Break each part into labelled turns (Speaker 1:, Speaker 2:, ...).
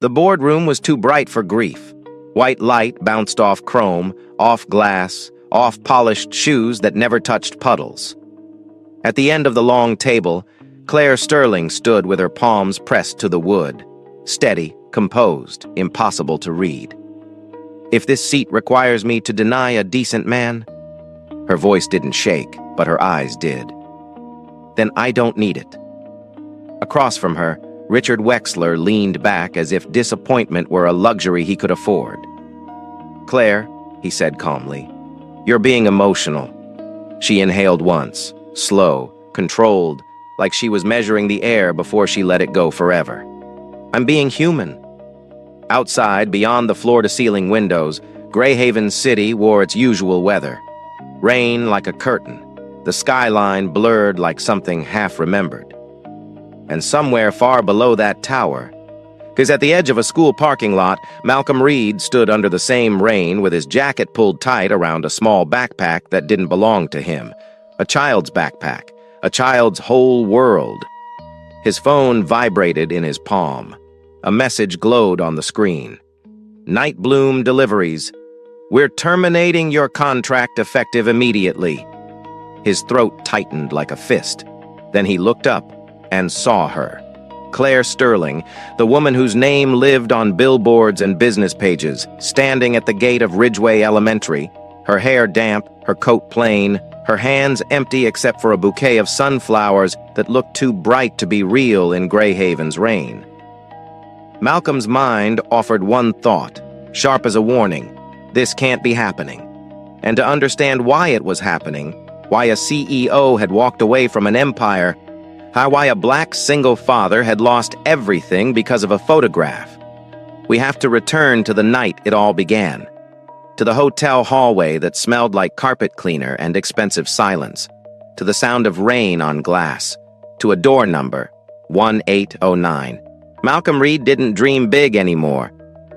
Speaker 1: The boardroom was too bright for grief. White light bounced off chrome, off glass, off polished shoes that never touched puddles. At the end of the long table, Claire Sterling stood with her palms pressed to the wood, steady, composed, impossible to read. "If this seat requires me to deny a decent man," her voice didn't shake, but her eyes did, "then I don't need it." Across from her, Richard Wexler leaned back as if disappointment were a luxury he could afford. "Claire," he said calmly, "you're being emotional." She inhaled once, slow, controlled, like she was measuring the air before she let it go forever. "I'm being human." Outside, beyond the floor-to-ceiling windows, Greyhaven City wore its usual weather. Rain like a curtain, the skyline blurred like something half-remembered. And somewhere far below that tower, because at the edge of a school parking lot, Malcolm Reed stood under the same rain with his jacket pulled tight around a small backpack that didn't belong to him. A child's backpack, a child's whole world. His phone vibrated in his palm. A message glowed on the screen. "Night Bloom Deliveries. We're terminating your contract effective immediately." His throat tightened like a fist. Then he looked up and saw her. Claire Sterling, the woman whose name lived on billboards and business pages, standing at the gate of Ridgeway Elementary, her hair damp, her coat plain, her hands empty except for a bouquet of sunflowers that looked too bright to be real in Greyhaven's rain. Malcolm's mind offered one thought, sharp as a warning: this can't be happening. And to understand why it was happening, why a CEO had walked away from an empire, why a black single father had lost everything because of a photograph. We have to return to the night it all began, to the hotel hallway that smelled like carpet cleaner and expensive silence, to the sound of rain on glass, to a door number, 1809. Malcolm Reed didn't dream big anymore.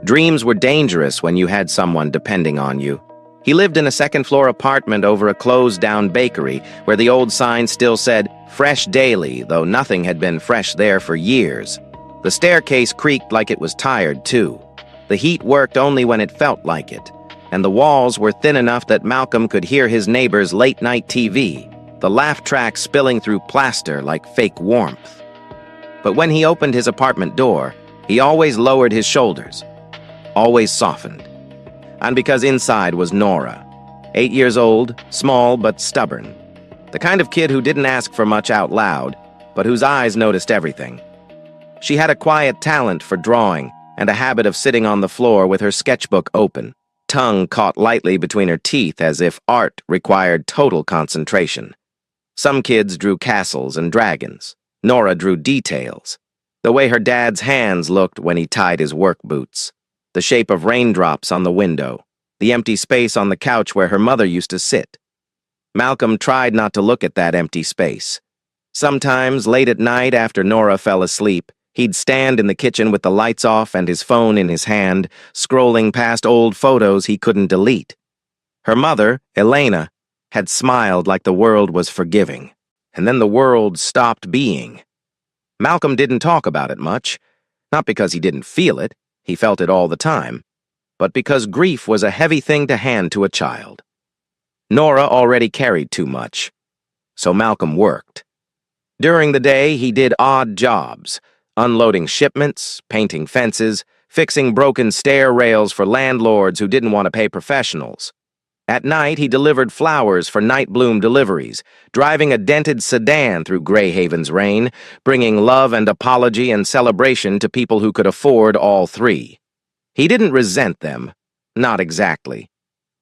Speaker 1: Dreams were dangerous when you had someone depending on you. He lived in a second-floor apartment over a closed-down bakery where the old sign still said, "Fresh Daily," though nothing had been fresh there for years. The staircase creaked like it was tired, too. The heat worked only when it felt like it, and the walls were thin enough that Malcolm could hear his neighbor's late-night TV, the laugh track spilling through plaster like fake warmth. But when he opened his apartment door, he always lowered his shoulders, always softened. And because inside was Nora, 8 years old, small but stubborn. The kind of kid who didn't ask for much out loud, but whose eyes noticed everything. She had a quiet talent for drawing and a habit of sitting on the floor with her sketchbook open, tongue caught lightly between her teeth as if art required total concentration. Some kids drew castles and dragons. Nora drew details. The way her dad's hands looked when he tied his work boots. The shape of raindrops on the window, the empty space on the couch where her mother used to sit. Malcolm tried not to look at that empty space. Sometimes, late at night after Nora fell asleep, he'd stand in the kitchen with the lights off and his phone in his hand, scrolling past old photos he couldn't delete. Her mother, Elena, had smiled like the world was forgiving, and then the world stopped being. Malcolm didn't talk about it much, not because he didn't feel it. He felt it all the time, but because grief was a heavy thing to hand to a child. Nora already carried too much, so Malcolm worked. During the day, he did odd jobs, unloading shipments, painting fences, fixing broken stair rails for landlords who didn't want to pay professionals. At night, he delivered flowers for Night Bloom Deliveries, driving a dented sedan through Greyhaven's rain, bringing love and apology and celebration to people who could afford all three. He didn't resent them, not exactly.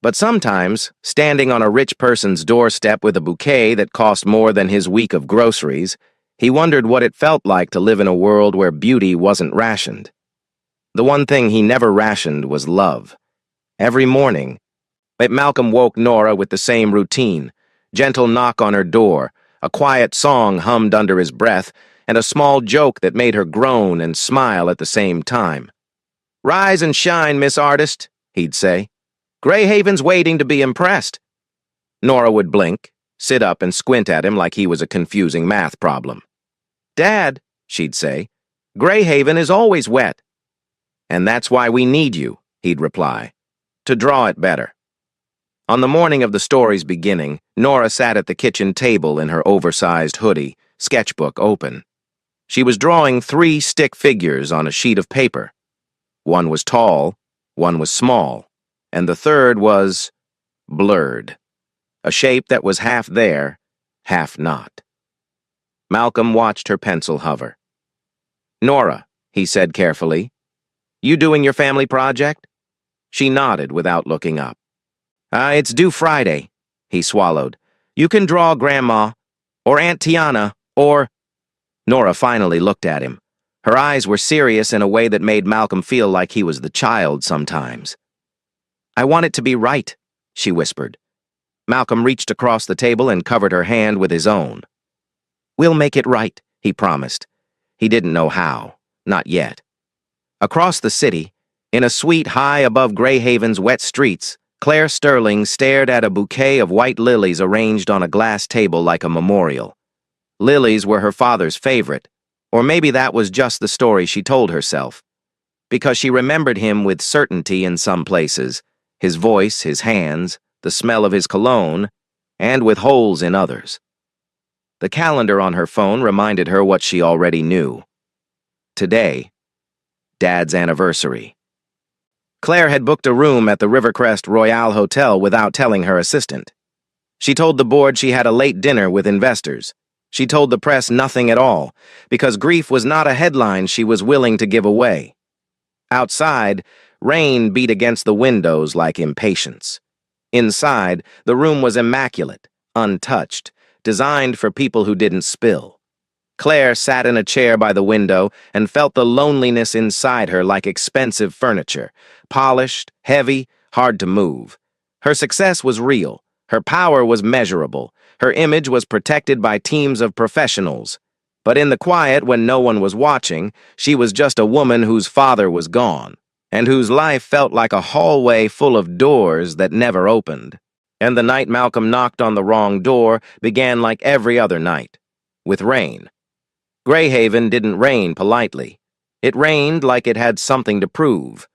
Speaker 1: But sometimes, standing on a rich person's doorstep with a bouquet that cost more than his week of groceries, he wondered what it felt like to live in a world where beauty wasn't rationed. The one thing he never rationed was love. Every morning, Malcolm woke Nora with the same routine: gentle knock on her door, a quiet song hummed under his breath, and a small joke that made her groan and smile at the same time. "Rise and shine, Miss Artist," he'd say. "Greyhaven's waiting to be impressed." Nora would blink, sit up and squint at him like he was a confusing math problem. "Dad," she'd say, "Greyhaven is always wet." "And that's why we need you," he'd reply, "to draw it better." On the morning of the story's beginning, Nora sat at the kitchen table in her oversized hoodie, sketchbook open. She was drawing 3 stick figures on a sheet of paper. One was tall, one was small, and the third was blurred, a shape that was half there, half not. Malcolm watched her pencil hover. "Nora," he said carefully, "you doing your family project?" She nodded without looking up. It's due Friday," he swallowed. "You can draw Grandma, or Aunt Tiana, or—" Nora finally looked at him. Her eyes were serious in a way that made Malcolm feel like he was the child sometimes. "I want it to be right," she whispered. Malcolm reached across the table and covered her hand with his own. "We'll make it right," he promised. He didn't know how, not yet. Across the city, in a suite high above Greyhaven's wet streets, Claire Sterling stared at a bouquet of white lilies arranged on a glass table like a memorial. Lilies were her father's favorite, or maybe that was just the story she told herself, because she remembered him with certainty in some places, his voice, his hands, the smell of his cologne, and with holes in others. The calendar on her phone reminded her what she already knew. Today, Dad's anniversary. Claire had booked a room at the Rivercrest Royale Hotel without telling her assistant. She told the board she had a late dinner with investors. She told the press nothing at all, because grief was not a headline she was willing to give away. Outside, rain beat against the windows like impatience. Inside, the room was immaculate, untouched, designed for people who didn't spill. Claire sat in a chair by the window and felt the loneliness inside her like expensive furniture, polished, heavy, hard to move. Her success was real. Her power was measurable. Her image was protected by teams of professionals. But in the quiet, when no one was watching, she was just a woman whose father was gone, and whose life felt like a hallway full of doors that never opened. And the night Malcolm knocked on the wrong door began like every other night, with rain. Greyhaven didn't rain politely. It rained like it had something to prove.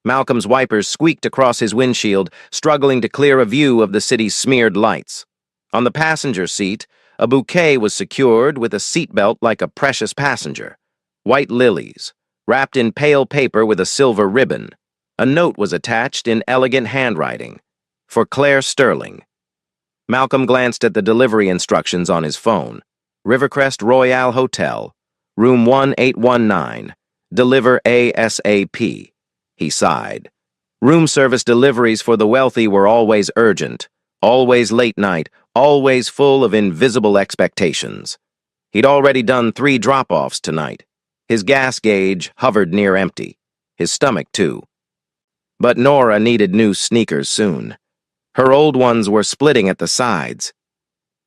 Speaker 1: Malcolm's wipers squeaked across his windshield, struggling to clear a view of the city's smeared lights. On the passenger seat, a bouquet was secured with a seatbelt like a precious passenger. White lilies, wrapped in pale paper with a silver ribbon. A note was attached in elegant handwriting. For Claire Sterling. Malcolm glanced at the delivery instructions on his phone. Rivercrest Royale Hotel, room 1819. Deliver ASAP. He sighed. Room service deliveries for the wealthy were always urgent, always late night, always full of invisible expectations. He'd already done 3 drop-offs tonight. His gas gauge hovered near empty. His stomach, too. But Nora needed new sneakers soon. Her old ones were splitting at the sides.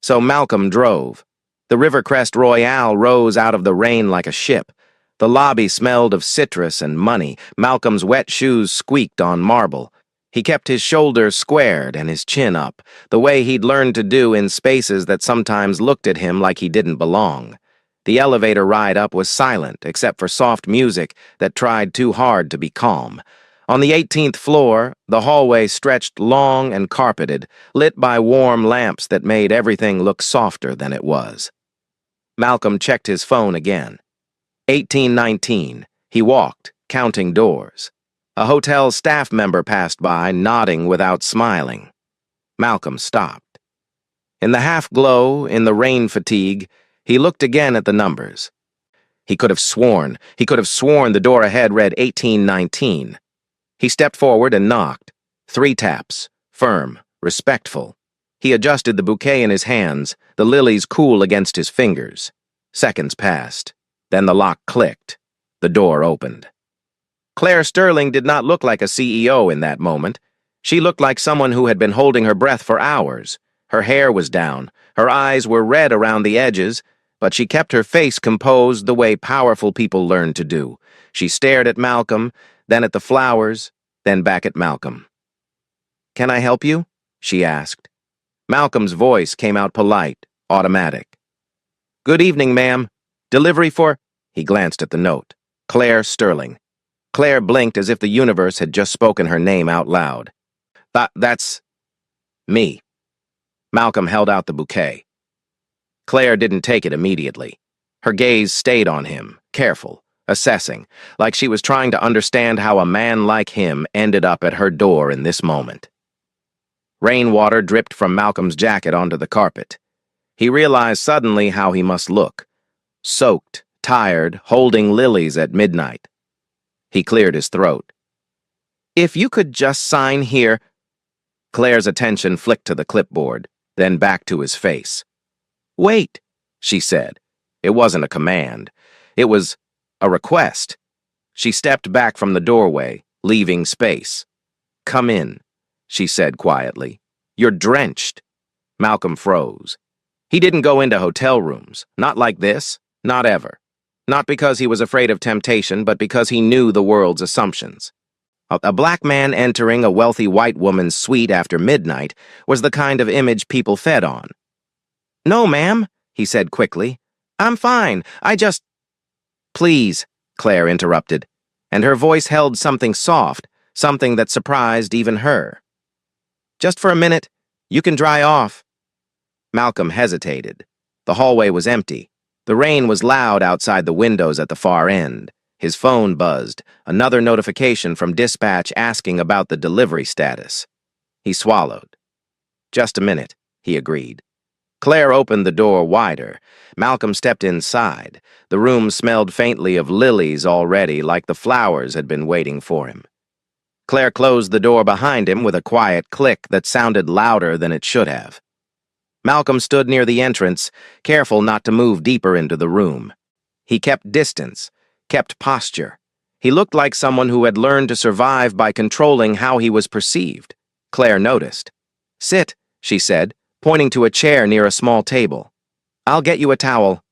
Speaker 1: So Malcolm drove. The Rivercrest Royale rose out of the rain like a ship. The lobby smelled of citrus and money. Malcolm's wet shoes squeaked on marble. He kept his shoulders squared and his chin up, the way he'd learned to do in spaces that sometimes looked at him like he didn't belong. The elevator ride up was silent, except for soft music that tried too hard to be calm. On the 18th floor, the hallway stretched long and carpeted, lit by warm lamps that made everything look softer than it was. Malcolm checked his phone again. 1819. He walked, counting doors. A hotel staff member passed by, nodding without smiling. Malcolm stopped. In the half-glow, in the rain fatigue, he looked again at the numbers. He could have sworn the door ahead read 1819. He stepped forward and knocked. 3 taps, firm, respectful. He adjusted the bouquet in his hands, the lilies cool against his fingers. Seconds passed. Then the lock clicked. The door opened. Claire Sterling did not look like a CEO in that moment. She looked like someone who had been holding her breath for hours. Her hair was down. Her eyes were red around the edges, but she kept her face composed the way powerful people learn to do. She stared at Malcolm, then at the flowers, then back at Malcolm. "Can I help you?" she asked. Malcolm's voice came out polite, automatic. "Good evening, ma'am. Delivery for—" He glanced at the note. "Claire Sterling." Claire blinked as if the universe had just spoken her name out loud. That's me. Malcolm held out the bouquet. Claire didn't take it immediately. Her gaze stayed on him, careful, assessing, like she was trying to understand how a man like him ended up at her door in this moment. Rainwater dripped from Malcolm's jacket onto the carpet. He realized suddenly how he must look. Soaked, tired, holding lilies at midnight. He cleared his throat. "If you could just sign here—" Claire's attention flicked to the clipboard, then back to his face. "Wait," she said. It wasn't a command. It was a request. She stepped back from the doorway, leaving space. "Come in," she said quietly. "You're drenched." Malcolm froze. He didn't go into hotel rooms. Not like this. Not ever. Not because he was afraid of temptation, but because he knew the world's assumptions. A black man entering a wealthy white woman's suite after midnight was the kind of image people fed on. "No, ma'am," he said quickly. "I'm fine. I just—" "Please," Claire interrupted, and her voice held something soft, something that surprised even her. "Just for a minute. You can dry off." Malcolm hesitated. The hallway was empty. The rain was loud outside the windows at the far end. His phone buzzed, another notification from dispatch asking about the delivery status. He swallowed. "Just a minute," he agreed. Claire opened the door wider. Malcolm stepped inside. The room smelled faintly of lilies already, like the flowers had been waiting for him. Claire closed the door behind him with a quiet click that sounded louder than it should have. Malcolm stood near the entrance, careful not to move deeper into the room. He kept distance, kept posture. He looked like someone who had learned to survive by controlling how he was perceived. Claire noticed. "Sit," she said, pointing to a chair near a small table. "I'll get you a towel."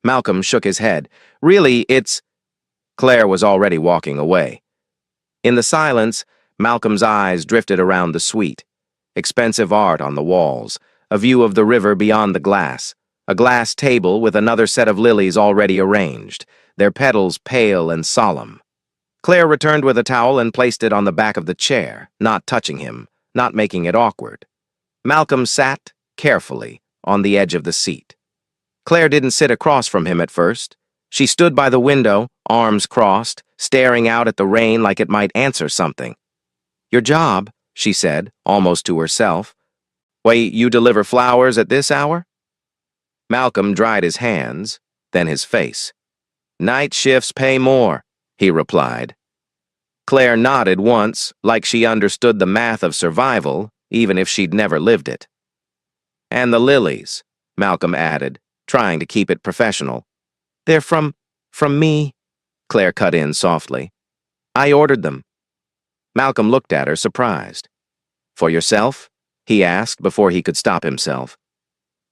Speaker 1: Malcolm shook his head. "Really, it's—" Claire was already walking away. In the silence, Malcolm's eyes drifted around the suite. Expensive art on the walls, a view of the river beyond the glass, a glass table with another set of lilies already arranged, their petals pale and solemn. Claire returned with a towel and placed it on the back of the chair, not touching him, not making it awkward. Malcolm sat, carefully, on the edge of the seat. Claire didn't sit across from him at first. She stood by the window, arms crossed, staring out at the rain like it might answer something. "Your job," she said, almost to herself. "Wait, you deliver flowers at this hour?" Malcolm dried his hands, then his face. "Night shifts pay more," he replied. Claire nodded once, like she understood the math of survival, even if she'd never lived it. "And the lilies," Malcolm added, trying to keep it professional. "They're from me," Claire cut in softly. "I ordered them." Malcolm looked at her, surprised. "For yourself?" he asked before he could stop himself.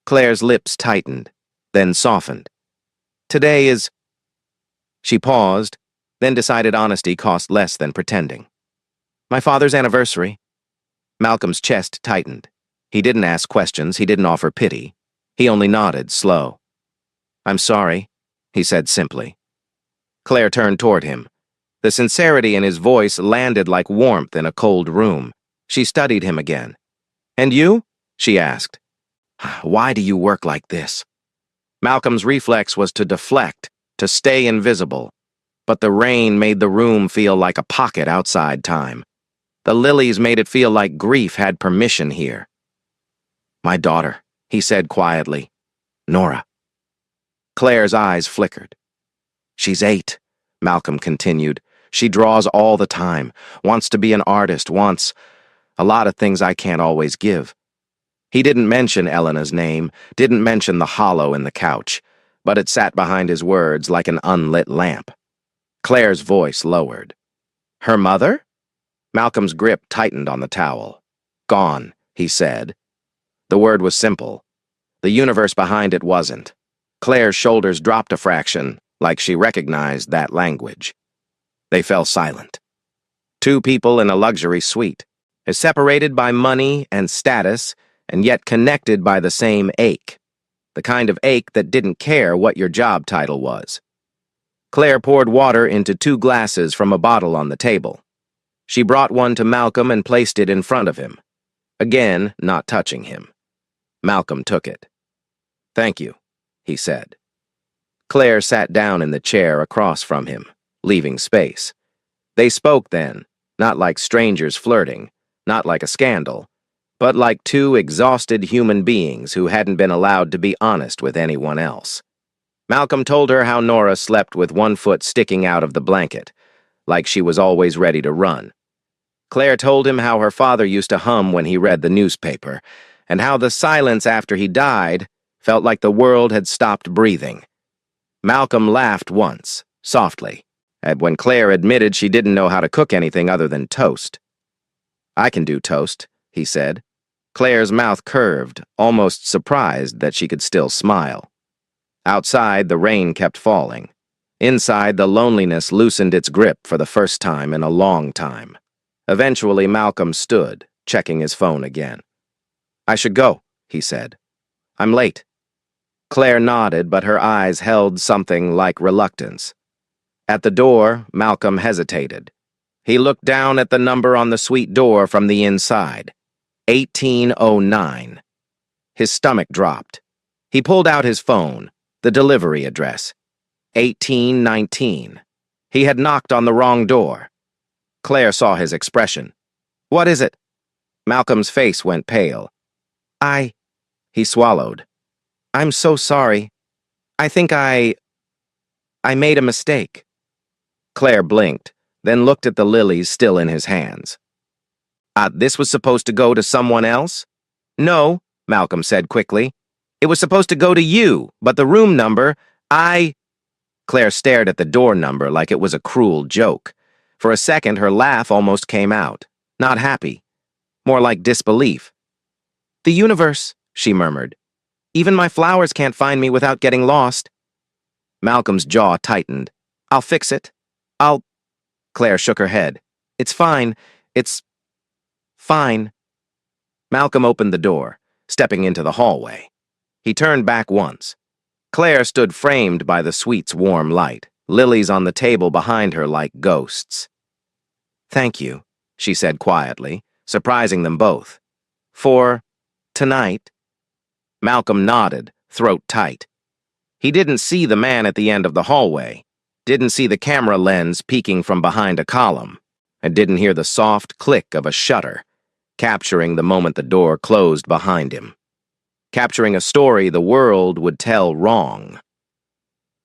Speaker 1: Claire's lips tightened, then softened. "Today is—" She paused, then decided honesty cost less than pretending. "My father's anniversary." Malcolm's chest tightened. He didn't ask questions, he didn't offer pity. He only nodded, slow. "I'm sorry," he said simply. Claire turned toward him. The sincerity in his voice landed like warmth in a cold room. She studied him again. "And you?" she asked. "Why do you work like this?" Malcolm's reflex was to deflect, to stay invisible. But the rain made the room feel like a pocket outside time. The lilies made it feel like grief had permission here. "My daughter," he said quietly. "Nora." Claire's eyes flickered. "She's 8, Malcolm continued. "She draws all the time, wants to be an artist, wants a lot of things I can't always give." He didn't mention Elena's name, didn't mention the hollow in the couch, but it sat behind his words like an unlit lamp. Claire's voice lowered. "Her mother?" Malcolm's grip tightened on the towel. "Gone," he said. The word was simple. The universe behind it wasn't. Claire's shoulders dropped a fraction, like she recognized that language. They fell silent. Two people in a luxury suite, separated by money and status, and yet connected by the same ache. The kind of ache that didn't care what your job title was. Claire poured water into 2 glasses from a bottle on the table. She brought one to Malcolm and placed it in front of him, again not touching him. Malcolm took it. "Thank you," he said. Claire sat down in the chair across from him, leaving space. They spoke then, not like strangers flirting, not like a scandal, but like 2 exhausted human beings who hadn't been allowed to be honest with anyone else. Malcolm told her how Nora slept with 1 foot sticking out of the blanket, like she was always ready to run. Claire told him how her father used to hum when he read the newspaper, and how the silence after he died felt like the world had stopped breathing. Malcolm laughed once, softly, at when Claire admitted she didn't know how to cook anything other than toast. "I can do toast," he said. Claire's mouth curved, almost surprised that she could still smile. Outside, the rain kept falling. Inside, the loneliness loosened its grip for the first time in a long time. Eventually, Malcolm stood, checking his phone again. "I should go," he said. "I'm late." Claire nodded, but her eyes held something like reluctance. At the door, Malcolm hesitated. He looked down at the number on the suite door from the inside. 1809. His stomach dropped. He pulled out his phone, the delivery address. 1819. He had knocked on the wrong door. Claire saw his expression. "What is it?" Malcolm's face went pale. He swallowed. "I'm so sorry. I think I made a mistake." Claire blinked, then looked at the lilies still in his hands. This was supposed to go to someone else?" "No," Malcolm said quickly. "It was supposed to go to you, but the room number, Claire stared at the door number like it was a cruel joke. For a second, her laugh almost came out. Not happy. More like disbelief. "The universe," she murmured. "Even my flowers can't find me without getting lost." Malcolm's jaw tightened. "I'll fix it. Claire shook her head. "It's fine. It's fine." Malcolm opened the door, stepping into the hallway. He turned back once. Claire stood framed by the suite's warm light, lilies on the table behind her like ghosts. "Thank you," she said quietly, surprising them both. "For tonight?" Malcolm nodded, throat tight. He didn't see the man at the end of the hallway, didn't see the camera lens peeking from behind a column, and didn't hear the soft click of a shutter, capturing the moment the door closed behind him. Capturing a story the world would tell wrong.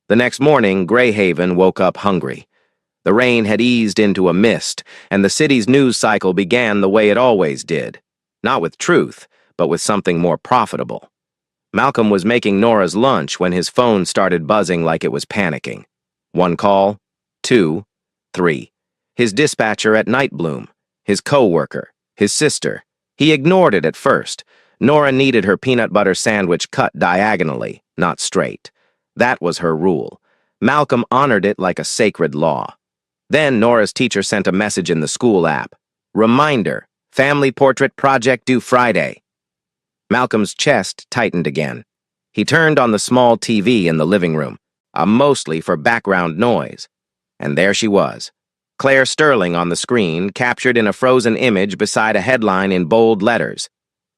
Speaker 1: The next morning, Greyhaven woke up hungry. The rain had eased into a mist, and the city's news cycle began the way it always did. Not with truth, but with something more profitable. Malcolm was making Nora's lunch when his phone started buzzing like it was panicking. 1 call, 2, 3. His dispatcher at Nightbloom, his co-worker, his sister. He ignored it at first. Nora needed her peanut butter sandwich cut diagonally, not straight. That was her rule. Malcolm honored it like a sacred law. Then Nora's teacher sent a message in the school app. "Reminder, family portrait project due Friday." Malcolm's chest tightened again. He turned on the small TV in the living room, mostly for background noise. And there she was, Claire Sterling on the screen, captured in a frozen image beside a headline in bold letters.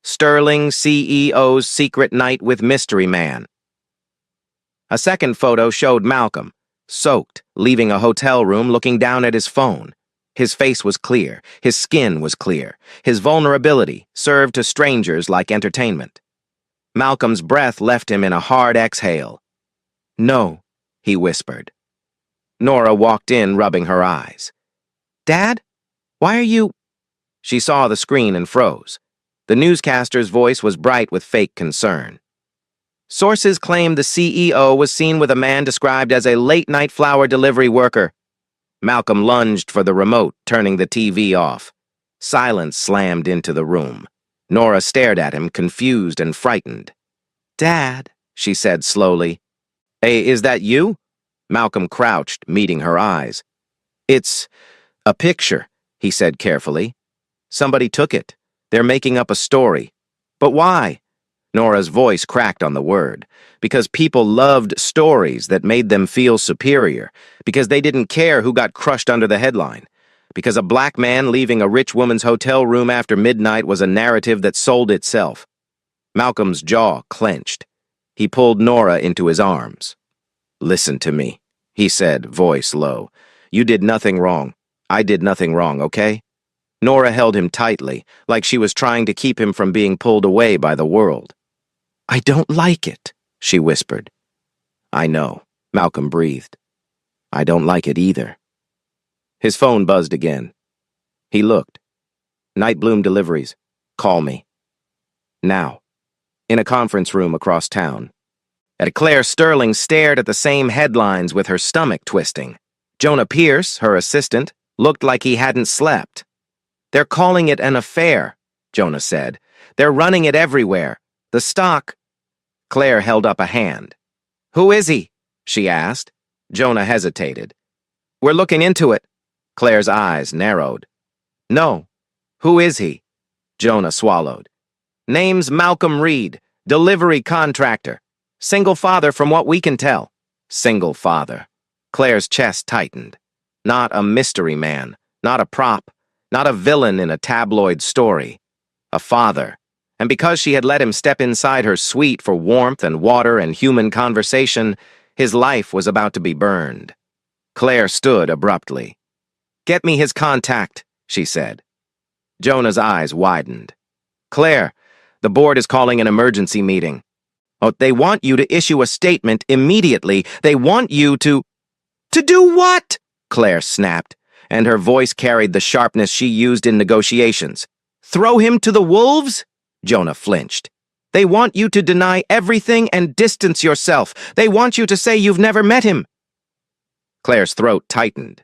Speaker 1: "Sterling CEO's Secret Night with Mystery Man." A second photo showed Malcolm, soaked, leaving a hotel room looking down at his phone. His face was clear, his skin was clear, his vulnerability served to strangers like entertainment. Malcolm's breath left him in a hard exhale. "No," he whispered. Nora walked in, rubbing her eyes. "Dad? Why are you—" She saw the screen and froze. The newscaster's voice was bright with fake concern. "Sources claim the CEO was seen with a man described as a late-night flower delivery worker." Malcolm lunged for the remote, turning the TV off. Silence slammed into the room. Nora stared at him, confused and frightened. "Dad," she said slowly. "Hey, is that you?" Malcolm crouched, meeting her eyes. "It's a picture," he said carefully. "Somebody took it. They're making up a story. But why?" Nora's voice cracked on the word, because people loved stories that made them feel superior, because they didn't care who got crushed under the headline, because a black man leaving a rich woman's hotel room after midnight was a narrative that sold itself. Malcolm's jaw clenched. He pulled Nora into his arms. "Listen to me," he said, voice low. "You did nothing wrong. I did nothing wrong, okay?" Nora held him tightly, like she was trying to keep him from being pulled away by the world. "I don't like it," she whispered. "I know," Malcolm breathed. "I don't like it either." His phone buzzed again. He looked. "Night Bloom Deliveries. Call me. Now." In a conference room across town. Claire Sterling stared at the same headlines with her stomach twisting. Jonah Pierce, her assistant, looked like he hadn't slept. "They're calling it an affair," Jonah said. "They're running it everywhere. The stock—" Claire held up a hand. "Who is he?" she asked. Jonah hesitated. "We're looking into it." Claire's eyes narrowed. "No. Who is he?" Jonah swallowed. "Name's Malcolm Reed, delivery contractor. Single father from what we can tell." Single father. Claire's chest tightened. Not a mystery man, not a prop, not a villain in a tabloid story. A father. And because she had let him step inside her suite for warmth and water and human conversation, his life was about to be burned. Claire stood abruptly. "Get me his contact," she said. Jonah's eyes widened. "Claire, the board is calling an emergency meeting. Oh, they want you to issue a statement immediately. They want you to—" "To do what?" Claire snapped, and her voice carried the sharpness she used in negotiations. "Throw him to the wolves?" Jonah flinched. "They want you to deny everything and distance yourself. They want you to say you've never met him." Claire's throat tightened.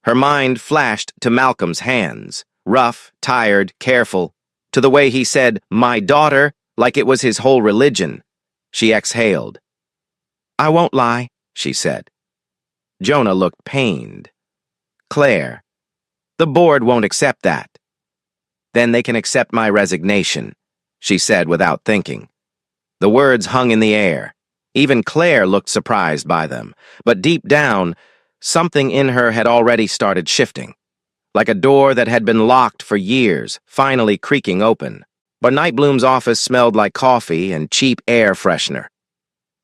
Speaker 1: Her mind flashed to Malcolm's hands, rough, tired, careful, to the way he said, "my daughter," like it was his whole religion. She exhaled. "I won't lie," she said. Jonah looked pained. "Claire, the board won't accept that." "Then they can accept my resignation," she said without thinking. The words hung in the air. Even Claire looked surprised by them, but deep down, something in her had already started shifting, like a door that had been locked for years, finally creaking open. But Night Bloom's office smelled like coffee and cheap air freshener.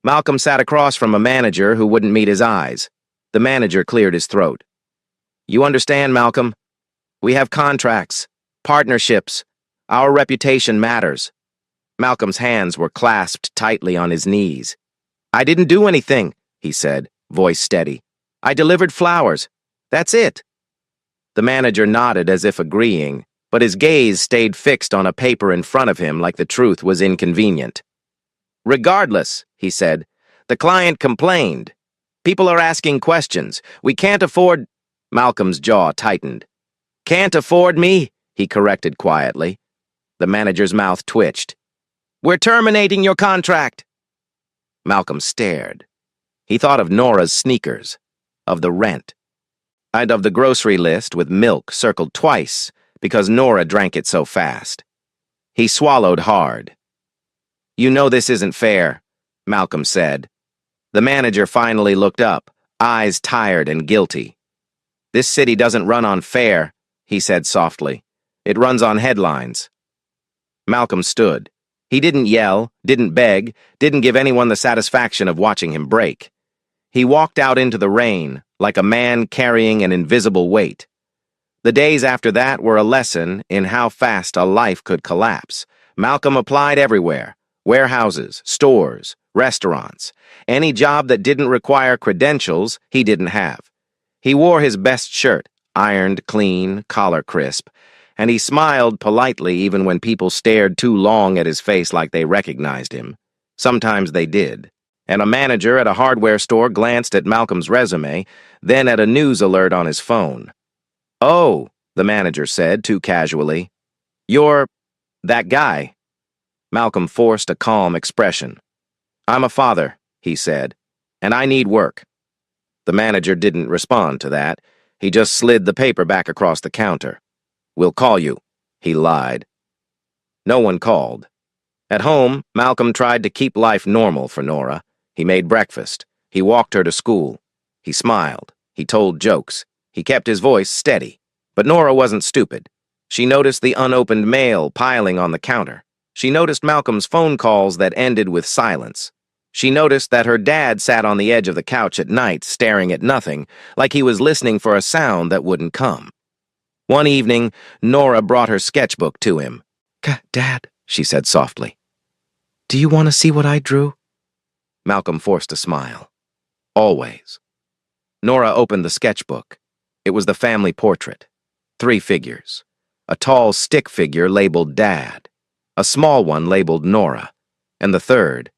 Speaker 1: Malcolm sat across from a manager who wouldn't meet his eyes. The manager cleared his throat. "You understand, Malcolm? We have contracts, partnerships. Our reputation matters." Malcolm's hands were clasped tightly on his knees. "I didn't do anything," he said, voice steady. "I delivered flowers. That's it." The manager nodded as if agreeing, but his gaze stayed fixed on a paper in front of him like the truth was inconvenient. "Regardless," he said, "the client complained. People are asking questions. We can't afford—" Malcolm's jaw tightened. "Can't afford me," he corrected quietly. The manager's mouth twitched. "We're terminating your contract." Malcolm stared. He thought of Nora's sneakers, of the rent, and of the grocery list with milk circled twice because Nora drank it so fast. He swallowed hard. "You know this isn't fair," Malcolm said. The manager finally looked up, eyes tired and guilty. "This city doesn't run on fair," he said softly. "It runs on headlines." Malcolm stood. He didn't yell, didn't beg, didn't give anyone the satisfaction of watching him break. He walked out into the rain, like a man carrying an invisible weight. The days after that were a lesson in how fast a life could collapse. Malcolm applied everywhere: warehouses, stores, restaurants. Any job that didn't require credentials, he didn't have. He wore his best shirt, ironed, clean, collar crisp, and he smiled politely even when people stared too long at his face like they recognized him. Sometimes they did. And a manager at a hardware store glanced at Malcolm's resume, then at a news alert on his phone. "Oh," the manager said, too casually. "You're that guy." Malcolm forced a calm expression. "I'm a father," he said, "and I need work." The manager didn't respond to that. He just slid the paper back across the counter. "We'll call you," he lied. No one called. At home, Malcolm tried to keep life normal for Nora. He made breakfast. He walked her to school. He smiled. He told jokes. He kept his voice steady. But Nora wasn't stupid. She noticed the unopened mail piling on the counter. She noticed Malcolm's phone calls that ended with silence. She noticed that her dad sat on the edge of the couch at night, staring at nothing, like he was listening for a sound that wouldn't come. One evening, Nora brought her sketchbook to him. "Dad," she said softly, "do you want to see what I drew?" Malcolm forced a smile. Always. Nora opened the sketchbook. It was the family portrait. 3 figures. A tall stick figure labeled Dad. A small one labeled Nora. And the third.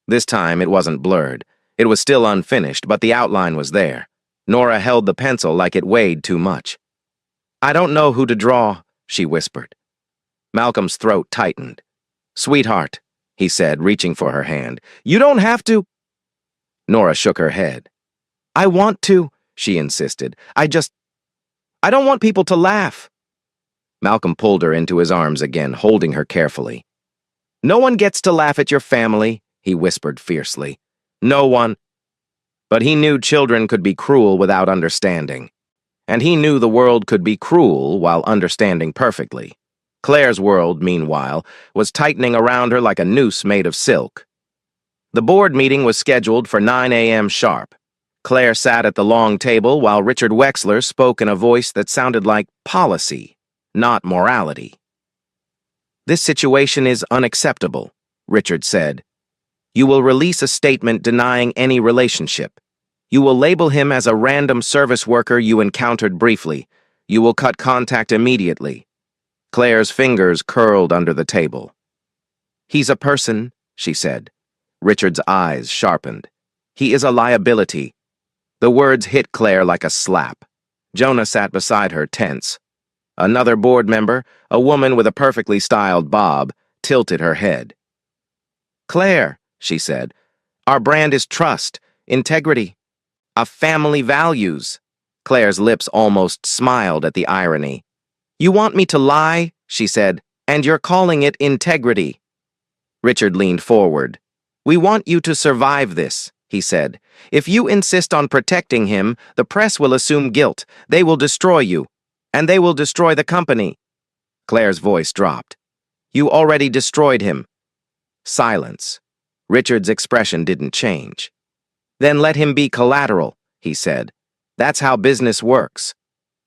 Speaker 1: This time it wasn't blurred. It was still unfinished, but the outline was there. Nora held the pencil like it weighed too much. "I don't know who to draw," she whispered. Malcolm's throat tightened. "Sweetheart," he said, reaching for her hand, "you don't have to." Nora shook her head. "I want to," she insisted. I don't want people to laugh." Malcolm pulled her into his arms again, holding her carefully. "No one gets to laugh at your family," he whispered fiercely. "No one." But he knew children could be cruel without understanding. And he knew the world could be cruel while understanding perfectly. Claire's world, meanwhile, was tightening around her like a noose made of silk. The board meeting was scheduled for 9 a.m. sharp. Claire sat at the long table while Richard Wexler spoke in a voice that sounded like policy, not morality. "This situation is unacceptable," Richard said. "You will release a statement denying any relationship. You will label him as a random service worker you encountered briefly. You will cut contact immediately." Claire's fingers curled under the table. "He's a person," she said. Richard's eyes sharpened. "He is a liability." The words hit Claire like a slap. Jonah sat beside her, tense. Another board member, a woman with a perfectly styled bob, tilted her head. "Claire," she said, "our brand is trust, integrity, a family values." Claire's lips almost smiled at the irony. "You want me to lie," she said, "and you're calling it integrity." Richard leaned forward. "We want you to survive this," he said. "If you insist on protecting him, the press will assume guilt. They will destroy you. And they will destroy the company." Claire's voice dropped. "You already destroyed him." Silence. Richard's expression didn't change. "Then let him be collateral," he said. "That's how business works."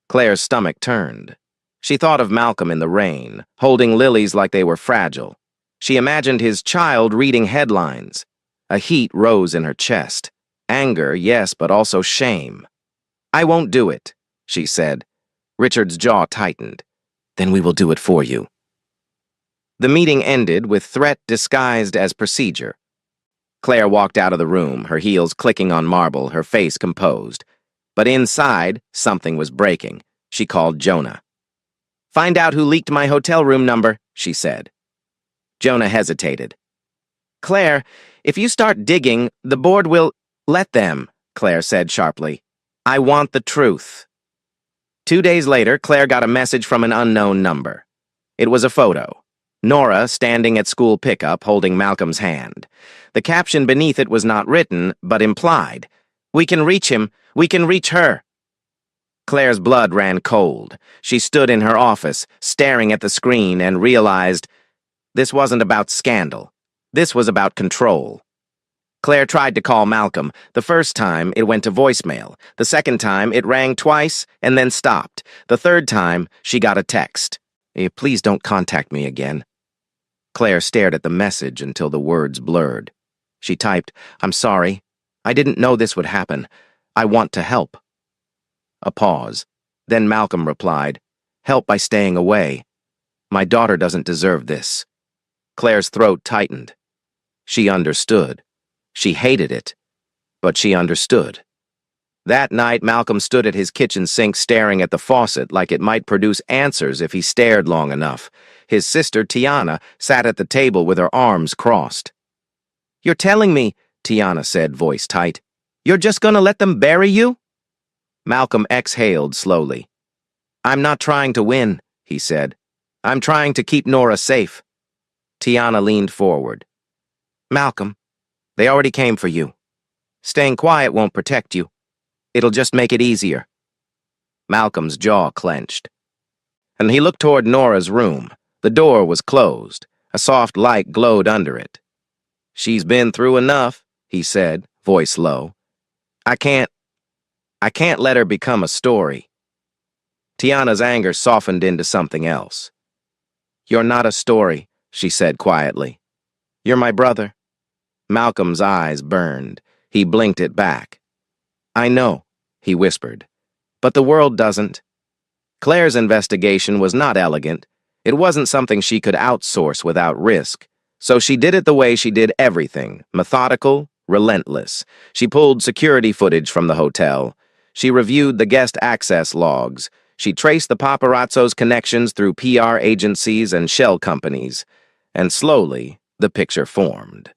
Speaker 1: Claire's stomach turned. She thought of Malcolm in the rain, holding lilies like they were fragile. She imagined his child reading headlines. A heat rose in her chest. Anger, yes, but also shame. "I won't do it," she said. Richard's jaw tightened. "Then we will do it for you." The meeting ended with threat disguised as procedure. Claire walked out of the room, her heels clicking on marble, her face composed. But inside, something was breaking. She called Jonah. "Find out who leaked my hotel room number," she said. Jonah hesitated. "Claire, if you start digging, the board will—" "Let them," Claire said sharply. "I want the truth." 2 days later, Claire got a message from an unknown number. It was a photo. Nora standing at school pickup holding Malcolm's hand. The caption beneath it was not written, but implied. "We can reach him. We can reach her." Claire's blood ran cold. She stood in her office, staring at the screen, and realized this wasn't about scandal. This was about control. Claire tried to call Malcolm. The first time, it went to voicemail. The second time, it rang twice and then stopped. The third time, she got a text. "Please don't contact me again." Claire stared at the message until the words blurred. She typed, "I'm sorry. I didn't know this would happen. I want to help." A pause. Then Malcolm replied, "Help by staying away. My daughter doesn't deserve this." Claire's throat tightened. She understood. She hated it, but she understood. That night, Malcolm stood at his kitchen sink staring at the faucet like it might produce answers if he stared long enough. His sister, Tiana, sat at the table with her arms crossed. "You're telling me," Tiana said, voice tight, "you're just gonna let them bury you?" Malcolm exhaled slowly. "I'm not trying to win," he said. "I'm trying to keep Nora safe." Tiana leaned forward. Malcolm, they already came for you. Staying quiet won't protect you. It'll just make it easier. Malcolm's jaw clenched. And he looked toward Nora's room. The door was closed. A soft light glowed under it. She's been through enough, he said, voice low. I can't let her become a story. Tiana's anger softened into something else. You're not a story, she said quietly. You're my brother. Malcolm's eyes burned. He blinked it back. I know, he whispered. But the world doesn't. Claire's investigation was not elegant. It wasn't something she could outsource without risk. So she did it the way she did everything, methodical, relentless. She pulled security footage from the hotel. She reviewed the guest access logs. She traced the paparazzo's connections through PR agencies and shell companies. And slowly, the picture formed.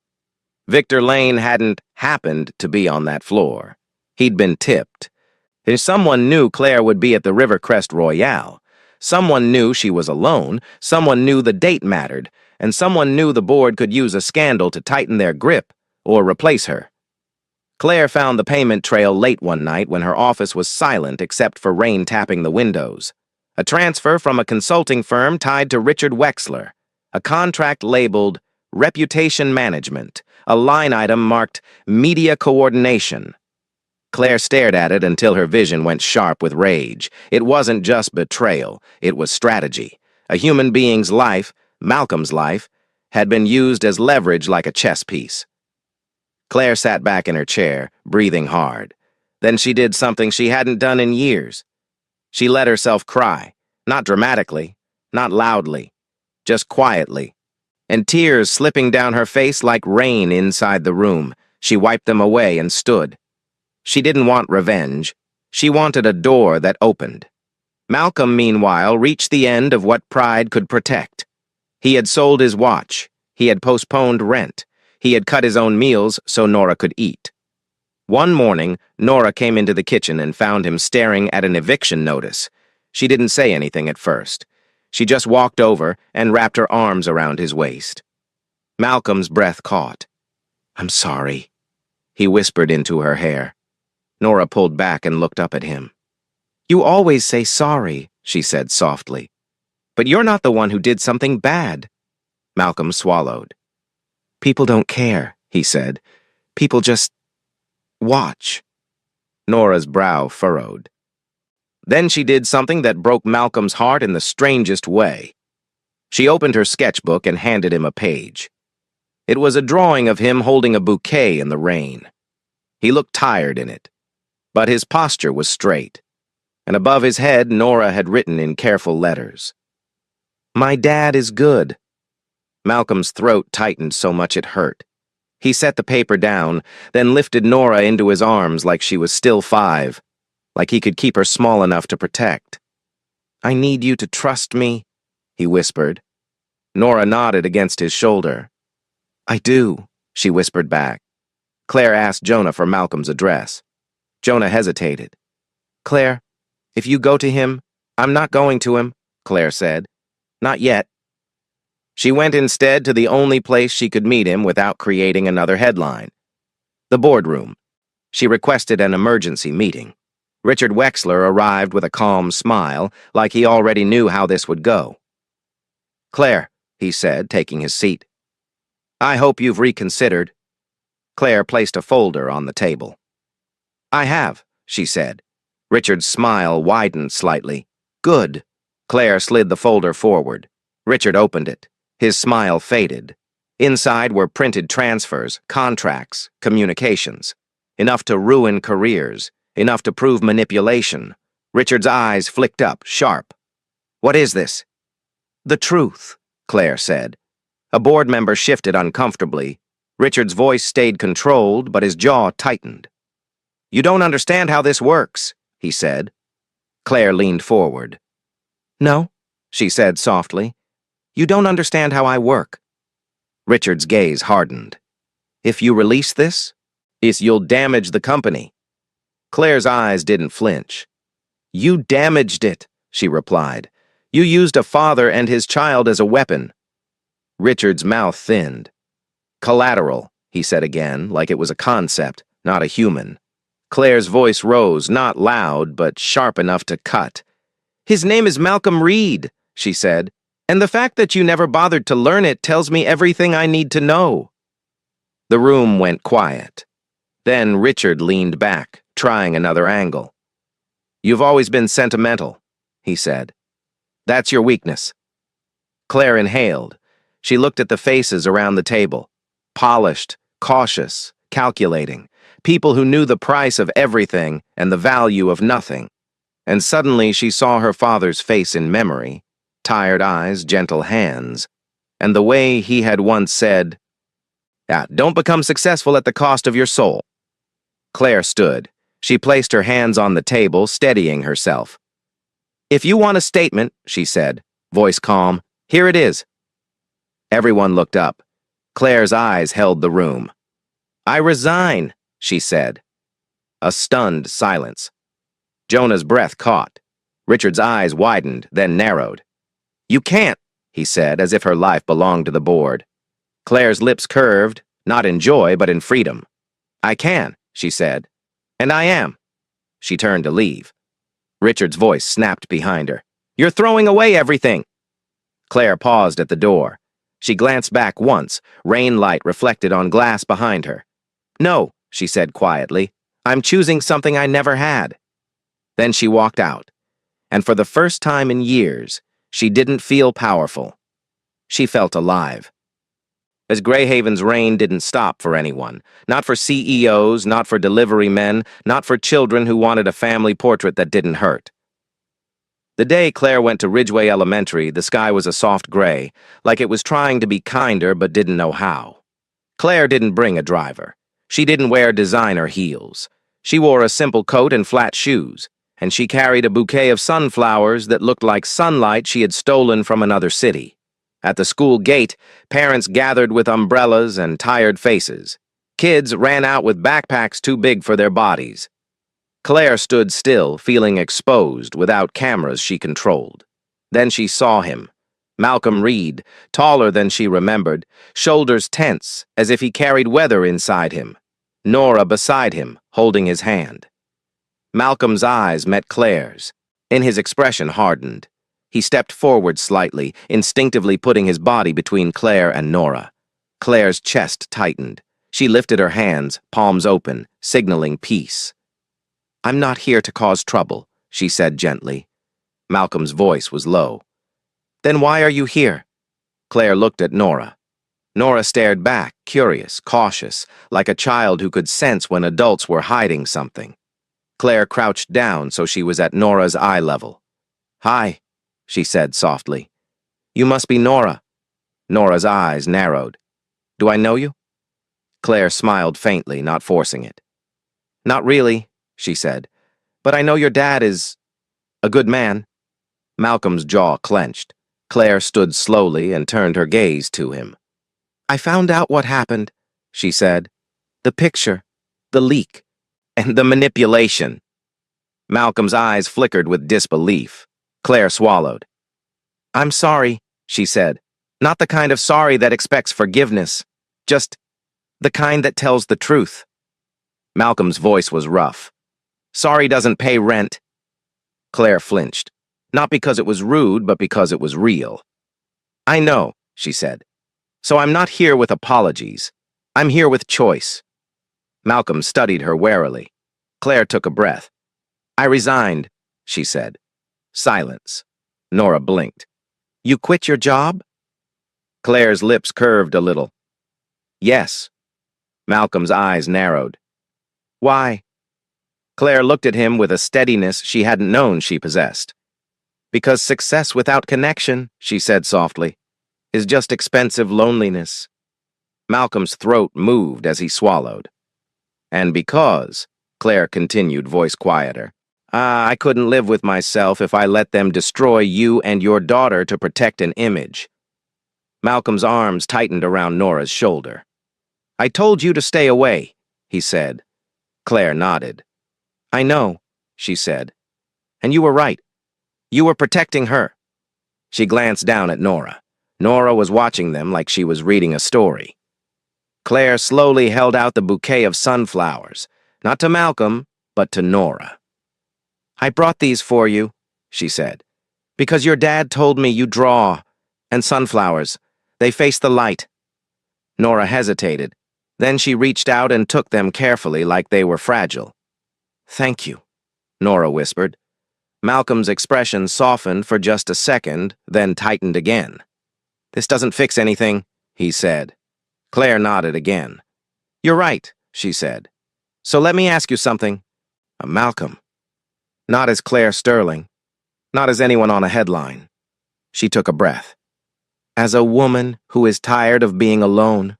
Speaker 1: Victor Lane hadn't happened to be on that floor. He'd been tipped. If someone knew Claire would be at the Rivercrest Royale, someone knew she was alone, someone knew the date mattered, and someone knew the board could use a scandal to tighten their grip or replace her. Claire found the payment trail late one night when her office was silent except for rain tapping the windows. A transfer from a consulting firm tied to Richard Wexler, a contract labeled Reputation Management, a line item marked Media Coordination. Claire stared at it until her vision went sharp with rage. It wasn't just betrayal, it was strategy. A human being's life, Malcolm's life, had been used as leverage like a chess piece. Claire sat back in her chair, breathing hard. Then she did something she hadn't done in years. She let herself cry, not dramatically, not loudly, just quietly. And tears slipping down her face like rain inside the room. She wiped them away and stood. She didn't want revenge. She wanted a door that opened. Malcolm, meanwhile, reached the end of what pride could protect. He had sold his watch. He had postponed rent. He had cut his own meals so Nora could eat. One morning, Nora came into the kitchen and found him staring at an eviction notice. She didn't say anything at first. She just walked over and wrapped her arms around his waist. Malcolm's breath caught. I'm sorry, he whispered into her hair. Nora pulled back and looked up at him. You always say sorry, she said softly. But you're not the one who did something bad. Malcolm swallowed. People don't care, he said. People just watch. Nora's brow furrowed. Then she did something that broke Malcolm's heart in the strangest way. She opened her sketchbook and handed him a page. It was a drawing of him holding a bouquet in the rain. He looked tired in it, but his posture was straight, and above his head Nora had written in careful letters, My dad is good. Malcolm's throat tightened so much it hurt. He set the paper down, then lifted Nora into his arms like she was still 5, like he could keep her small enough to protect. I need you to trust me, he whispered. Nora nodded against his shoulder. I do, she whispered back. Claire asked Jonah for Malcolm's address. Jonah hesitated. Claire, if you go to him, I'm not going to him, Claire said. Not yet. She went instead to the only place she could meet him without creating another headline. The boardroom. She requested an emergency meeting. Richard Wexler arrived with a calm smile, like he already knew how this would go. Claire, he said, taking his seat. I hope you've reconsidered. Claire placed a folder on the table. I have, she said. Richard's smile widened slightly. Good. Claire slid the folder forward. Richard opened it. His smile faded. Inside were printed transfers, contracts, communications. Enough to ruin careers. Enough to prove manipulation. Richard's eyes flicked up, sharp. What is this? The truth, Claire said. A board member shifted uncomfortably. Richard's voice stayed controlled, but his jaw tightened. You don't understand how this works, he said. Claire leaned forward. No, she said softly. You don't understand how I work. Richard's gaze hardened. If you release this, you'll damage the company. Claire's eyes didn't flinch. You damaged it, she replied. You used a father and his child as a weapon. Richard's mouth thinned. Collateral, he said again, like it was a concept, not a human. Claire's voice rose, not loud, but sharp enough to cut. His name is Malcolm Reed, she said, and the fact that you never bothered to learn it tells me everything I need to know. The room went quiet. Then Richard leaned back, trying another angle. You've always been sentimental, he said. That's your weakness. Claire inhaled. She looked at the faces around the table. Polished, cautious, calculating. People who knew the price of everything and the value of nothing. And suddenly she saw her father's face in memory, tired eyes, gentle hands, and the way he had once said, don't become successful at the cost of your soul. Claire stood. She placed her hands on the table, steadying herself. If you want a statement, she said, voice calm, here it is. Everyone looked up. Claire's eyes held the room. I resign, she said. A stunned silence. Jonah's breath caught. Richard's eyes widened, then narrowed. You can't, he said, as if her life belonged to the board. Claire's lips curved, not in joy, but in freedom. I can, she said. And I am. She turned to leave. Richard's voice snapped behind her. You're throwing away everything. Claire paused at the door. She glanced back once, rain light reflected on glass behind her. No, she said quietly. I'm choosing something I never had. Then she walked out. And for the first time in years, she didn't feel powerful. She felt alive. As Greyhaven's reign didn't stop for anyone. Not for CEOs, not for delivery men, not for children who wanted a family portrait that didn't hurt. The day Claire went to Ridgeway Elementary, the sky was a soft gray, like it was trying to be kinder but didn't know how. Claire didn't bring a driver. She didn't wear designer heels. She wore a simple coat and flat shoes, and she carried a bouquet of sunflowers that looked like sunlight she had stolen from another city. At the school gate, parents gathered with umbrellas and tired faces. Kids ran out with backpacks too big for their bodies. Claire stood still, feeling exposed, without cameras she controlled. Then she saw him. Malcolm Reed, taller than she remembered, shoulders tense, as if he carried weather inside him. Nora beside him, holding his hand. Malcolm's eyes met Claire's, and his expression hardened. He stepped forward slightly, instinctively putting his body between Claire and Nora. Claire's chest tightened. She lifted her hands, palms open, signaling peace. I'm not here to cause trouble, she said gently. Malcolm's voice was low. Then why are you here? Claire looked at Nora. Nora stared back, curious, cautious, like a child who could sense when adults were hiding something. Claire crouched down so she was at Nora's eye level. Hi, she said softly. You must be Nora. Nora's eyes narrowed. Do I know you? Claire smiled faintly, not forcing it. Not really, she said, but I know your dad is a good man. Malcolm's jaw clenched. Claire stood slowly and turned her gaze to him. I found out what happened, she said. The picture, the leak, and the manipulation. Malcolm's eyes flickered with disbelief. Claire swallowed. I'm sorry, she said. Not the kind of sorry that expects forgiveness. Just the kind that tells the truth. Malcolm's voice was rough. Sorry doesn't pay rent. Claire flinched. Not because it was rude, but because it was real. I know, she said. So I'm not here with apologies. I'm here with choice. Malcolm studied her warily. Claire took a breath. I resigned, she said. Silence. Nora blinked. You quit your job? Claire's lips curved a little. Yes. Malcolm's eyes narrowed. Why? Claire looked at him with a steadiness she hadn't known she possessed. Because success without connection, she said softly, is just expensive loneliness. Malcolm's throat moved as he swallowed. And because, Claire continued, voice quieter, I couldn't live with myself if I let them destroy you and your daughter to protect an image. Malcolm's arms tightened around Nora's shoulder. I told you to stay away, he said. Claire nodded. I know, she said. And you were right. You were protecting her. She glanced down at Nora. Nora was watching them like she was reading a story. Claire slowly held out the bouquet of sunflowers, not to Malcolm, but to Nora. "I brought these for you," she said, "because your dad told me you draw. And sunflowers, they face the light." Nora hesitated. Then she reached out and took them carefully like they were fragile. "Thank you," Nora whispered. Malcolm's expression softened for just a second, then tightened again. "This doesn't fix anything," he said. Claire nodded again. "You're right," she said. "So let me ask you something." Malcolm. Not as Claire Sterling. Not as anyone on a headline. She took a breath. "As a woman who is tired of being alone."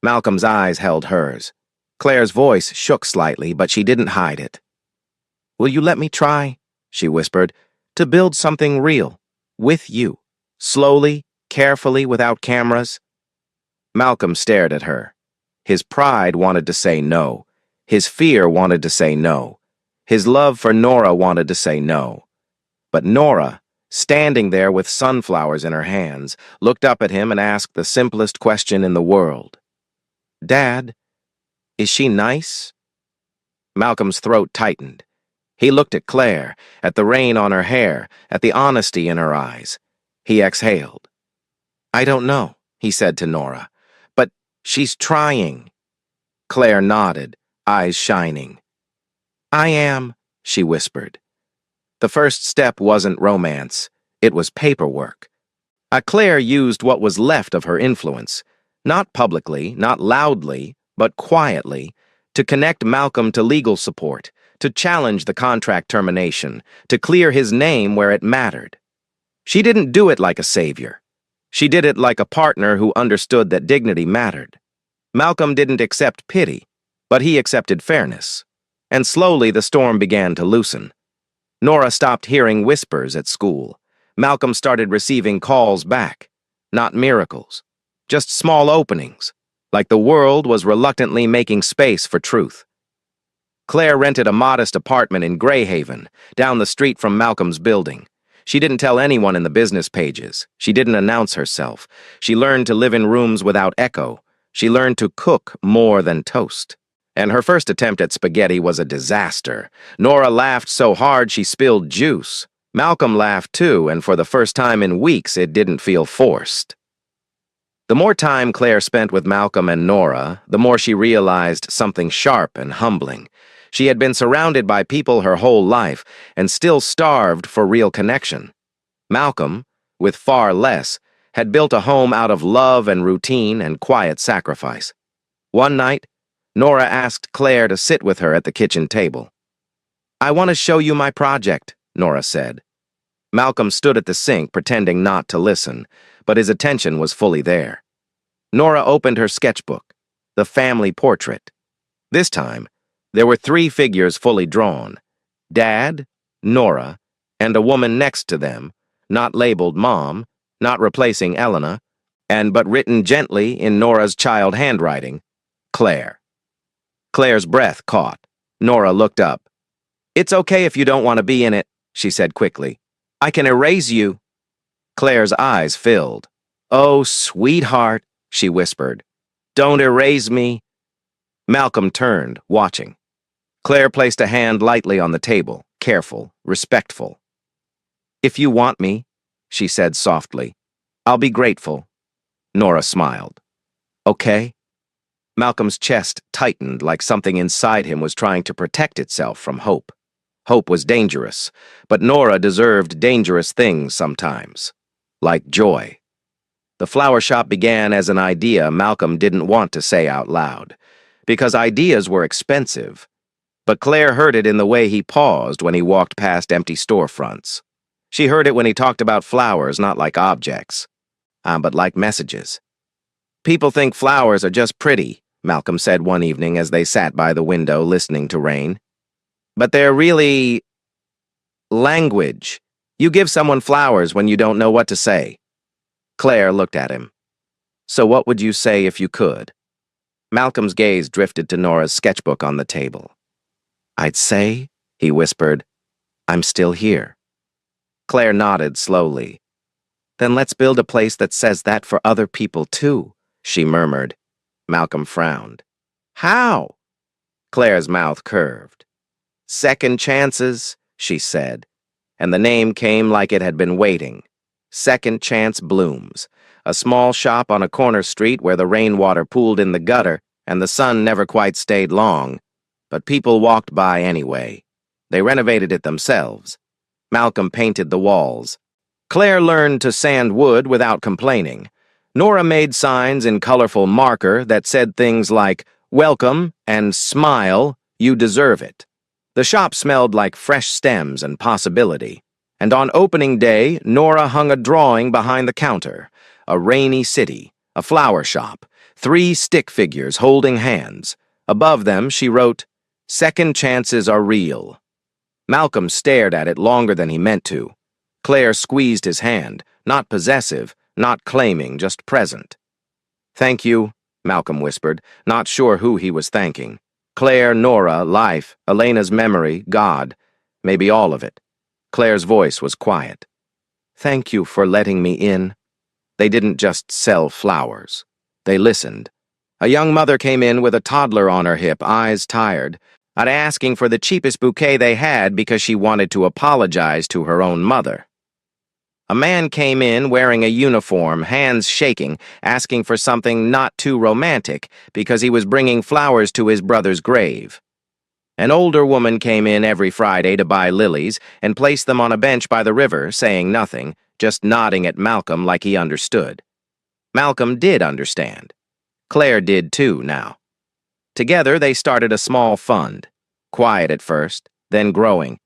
Speaker 1: Malcolm's eyes held hers. Claire's voice shook slightly, but she didn't hide it. "Will you let me try," she whispered, "to build something real, with you, slowly, carefully, without cameras?" Malcolm stared at her. His pride wanted to say no. His fear wanted to say no. His love for Nora wanted to say no. But Nora, standing there with sunflowers in her hands, looked up at him and asked the simplest question in the world. "Dad, is she nice?" Malcolm's throat tightened. He looked at Claire, at the rain on her hair, at the honesty in her eyes. He exhaled. "I don't know," he said to Nora, "but she's trying." Claire nodded, eyes shining. "I am," she whispered. The first step wasn't romance. It was paperwork. Claire used what was left of her influence, not publicly, not loudly, but quietly, to connect Malcolm to legal support, to challenge the contract termination, to clear his name where it mattered. She didn't do it like a savior. She did it like a partner who understood that dignity mattered. Malcolm didn't accept pity, but he accepted fairness. And slowly the storm began to loosen. Nora stopped hearing whispers at school. Malcolm started receiving calls back. Not miracles, just small openings, like the world was reluctantly making space for truth. Claire rented a modest apartment in Greyhaven, down the street from Malcolm's building. She didn't tell anyone in the business pages. She didn't announce herself. She learned to live in rooms without echo. She learned to cook more than toast. And her first attempt at spaghetti was a disaster. Nora laughed so hard she spilled juice. Malcolm laughed too, and for the first time in weeks it didn't feel forced. The more time Claire spent with Malcolm and Nora, the more she realized something sharp and humbling. She had been surrounded by people her whole life and still starved for real connection. Malcolm, with far less, had built a home out of love and routine and quiet sacrifice. One night, Nora asked Claire to sit with her at the kitchen table. "I want to show you my project," Nora said. Malcolm stood at the sink pretending not to listen, but his attention was fully there. Nora opened her sketchbook, the family portrait. This time, there were 3 figures fully drawn: Dad, Nora, and a woman next to them, not labeled Mom, not replacing Elena, but written gently in Nora's child handwriting, Claire. Claire's breath caught. Nora looked up. "It's okay if you don't want to be in it," she said quickly. "I can erase you." Claire's eyes filled. "Oh, sweetheart," she whispered. "Don't erase me." Malcolm turned, watching. Claire placed a hand lightly on the table, careful, respectful. "If you want me," she said softly, "I'll be grateful." Nora smiled. "Okay?" Malcolm's chest tightened like something inside him was trying to protect itself from hope. Hope was dangerous, but Nora deserved dangerous things sometimes, like joy. The flower shop began as an idea Malcolm didn't want to say out loud, because ideas were expensive. But Claire heard it in the way he paused when he walked past empty storefronts. She heard it when he talked about flowers not like objects, but like messages. "People think flowers are just pretty," Malcolm said one evening as they sat by the window listening to rain. "But they're really language. You give someone flowers when you don't know what to say." Claire looked at him. "So what would you say if you could?" Malcolm's gaze drifted to Nora's sketchbook on the table. "I'd say," he whispered, "I'm still here." Claire nodded slowly. Then let's build a place that says that for other people too, she murmured. Malcolm frowned. How? Claire's mouth curved. Second chances, she said, and the name came like it had been waiting. Second Chance Blooms, a small shop on a corner street where the rainwater pooled in the gutter and the sun never quite stayed long, but people walked by anyway. They renovated it themselves. Malcolm painted the walls. Claire learned to sand wood without complaining. Nora made signs in colorful marker that said things like, "Welcome" and "Smile, you deserve it." The shop smelled like fresh stems and possibility. And on opening day, Nora hung a drawing behind the counter. A rainy city, a flower shop, 3 stick figures holding hands. Above them, she wrote, "Second chances are real." Malcolm stared at it longer than he meant to. Claire squeezed his hand, not possessive, not claiming, just present. "Thank you," Malcolm whispered, not sure who he was thanking. Claire, Nora, life, Elena's memory, God, maybe all of it. Claire's voice was quiet. "Thank you for letting me in." They didn't just sell flowers. They listened. A young mother came in with a toddler on her hip, eyes tired, not asking for the cheapest bouquet they had because she wanted to apologize to her own mother. A man came in wearing a uniform, hands shaking, asking for something not too romantic because he was bringing flowers to his brother's grave. An older woman came in every Friday to buy lilies and placed them on a bench by the river, saying nothing, just nodding at Malcolm like he understood. Malcolm did understand. Claire did too now. Together they started a small fund, quiet at first, then growing,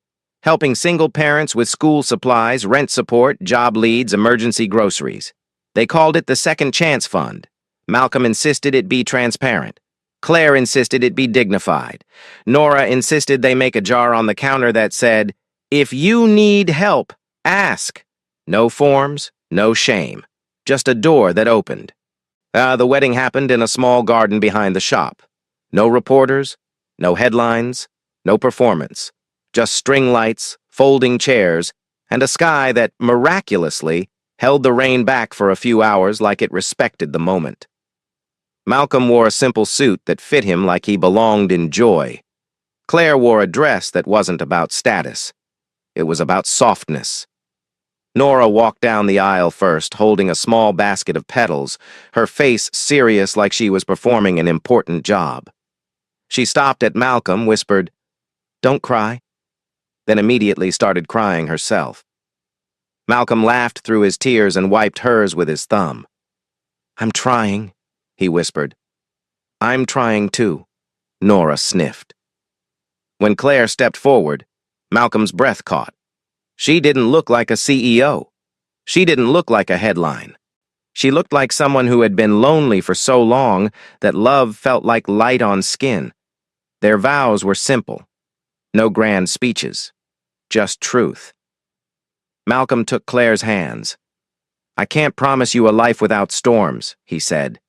Speaker 1: helping single parents with school supplies, rent support, job leads, emergency groceries. They called it the Second Chance Fund. Malcolm insisted it be transparent. Claire insisted it be dignified. Nora insisted they make a jar on the counter that said, "If you need help, ask." No forms, no shame. Just a door that opened. The wedding happened in a small garden behind the shop. No reporters, no headlines, no performance. Just string lights, folding chairs, and a sky that, miraculously, held the rain back for a few hours like it respected the moment. Malcolm wore a simple suit that fit him like he belonged in joy. Claire wore a dress that wasn't about status. It was about softness. Nora walked down the aisle first, holding a small basket of petals, her face serious like she was performing an important job. She stopped at Malcolm, whispered, "Don't cry," then immediately started crying herself. Malcolm laughed through his tears and wiped hers with his thumb. "I'm trying," he whispered. "I'm trying too," Nora sniffed. When Claire stepped forward, Malcolm's breath caught. She didn't look like a CEO. She didn't look like a headline. She looked like someone who had been lonely for so long that love felt like light on skin. Their vows were simple. No grand speeches. Just truth. Malcolm took Claire's hands. "I can't promise you a life without storms," he said.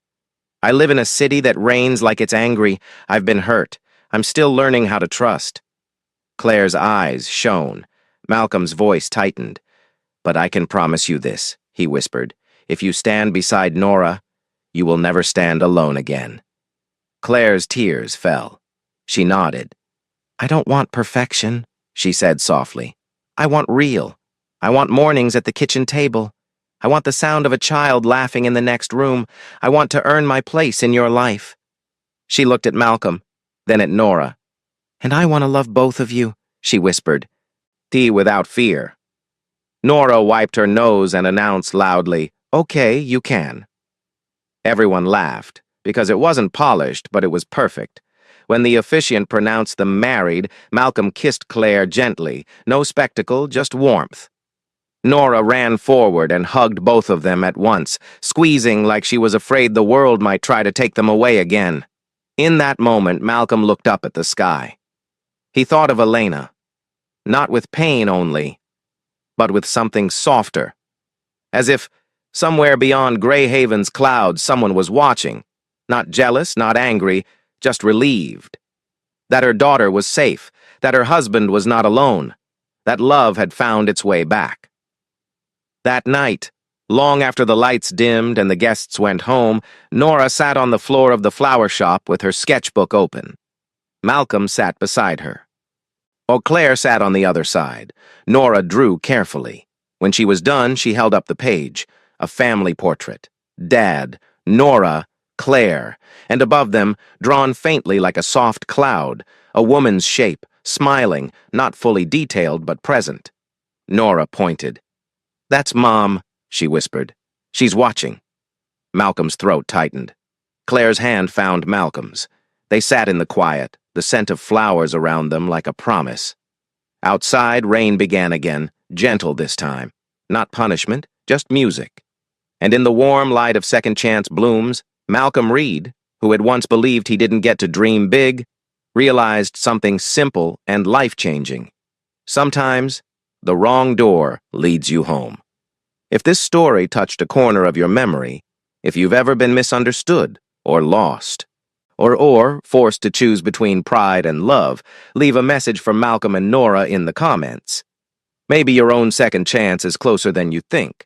Speaker 1: "I live in a city that rains like it's angry. I've been hurt. I'm still learning how to trust." Claire's eyes shone. Malcolm's voice tightened. "But I can promise you this," he whispered. "If you stand beside Nora, you will never stand alone again." Claire's tears fell. She nodded. "I don't want perfection," she said softly. "I want real. I want mornings at the kitchen table. I want the sound of a child laughing in the next room. I want to earn my place in your life." She looked at Malcolm, then at Nora. "And I want to love both of you," she whispered. Tea without fear. Nora wiped her nose and announced loudly, "Okay, you can." Everyone laughed, because it wasn't polished, but it was perfect. When the officiant pronounced them married, Malcolm kissed Claire gently, no spectacle, just warmth. Nora ran forward and hugged both of them at once, squeezing like she was afraid the world might try to take them away again. In that moment, Malcolm looked up at the sky. He thought of Elena. Not with pain only, but with something softer. As if, somewhere beyond Greyhaven's clouds, someone was watching. Not jealous, not angry, just relieved. That her daughter was safe, that her husband was not alone, that love had found its way back. That night, Long after the lights dimmed and the guests went home, Nora sat on the floor of the flower shop with her sketchbook open. Malcolm sat beside her. Eau Claire sat on the other side. Nora drew carefully. When she was done, she held up the page. A family portrait. Dad, Nora, Claire, and above them, drawn faintly like a soft cloud, a woman's shape, smiling, not fully detailed but present. Nora pointed. "That's Mom," she whispered. "She's watching." Malcolm's throat tightened. Claire's hand found Malcolm's. They sat in the quiet, the scent of flowers around them like a promise. Outside, rain began again, gentle this time. Not punishment, just music. And in the warm light of second-chance blooms, Malcolm Reed, who had once believed he didn't get to dream big, realized something simple and life-changing. Sometimes, the wrong door leads you home. If this story touched a corner of your memory, if you've ever been misunderstood or lost, or forced to choose between pride and love, leave a message for Malcolm and Nora in the comments. Maybe your own second chance is closer than you think.